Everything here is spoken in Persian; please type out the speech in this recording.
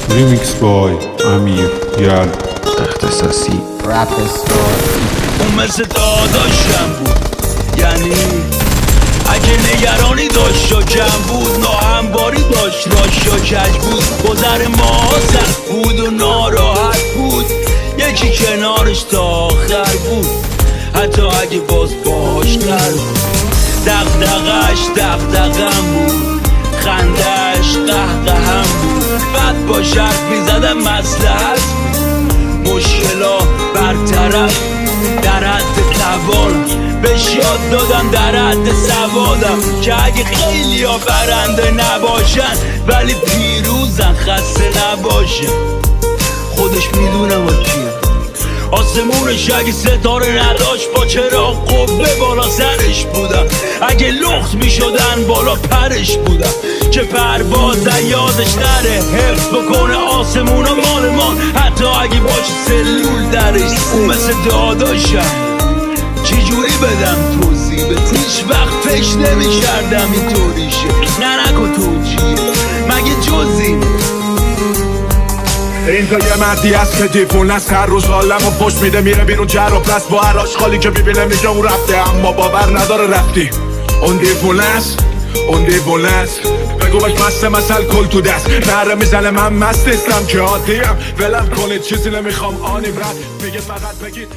Remix by امیر یلد اختصاصی رپ استار اون مثل داداشم بود، یعنی اگه نگرانی داشت و کم بود، ناهمواری داشت راش و کج بود، گذر ما سخت بود و ناراحت بود، یکی کنارش تا آخر بود، حتی اگه باز باش قرار بود. دغدغش دغدغم بود، خندش قهقهم بود، بعد با شرط میزدم مصلحت بود، مشکلا برطرف در حد توانم، بهش یاد دادم در حد سوادم که اگه خیلی ها برنده نباشن ولی پیروزن خسته نباشن. خودش میدونه با کیم، آسمونش اگه ستاره نداشت با چراغ قبه بالا سرش بودم، اگه لخت میشدن بالا پرش بودم که پرواز یادش نره، حفظ بکنه آسمون و مال ما حتی اگه باشه سلول درش. اون مثل داداشم، چجوری بدم توضیح؟ به هیچ وقت فکر نمی کردم اینطوریشه، نکن توجیه مگه جزی. اینجا یه مردی هست که دیوونه است، هر روز حالمو پش میده، میره بیرون جر و پس با هر آشغالی که میبینه میگه اون رفته، اما باور نداره رفتی. اون دیوونه است، اون دیوونه است، بگو باش مسته مثل کل تو دست، نره میزنه من مست نیستم که عادیم، ولم کنید چیزی نمیخوام آنیم رد میگه فقط بگید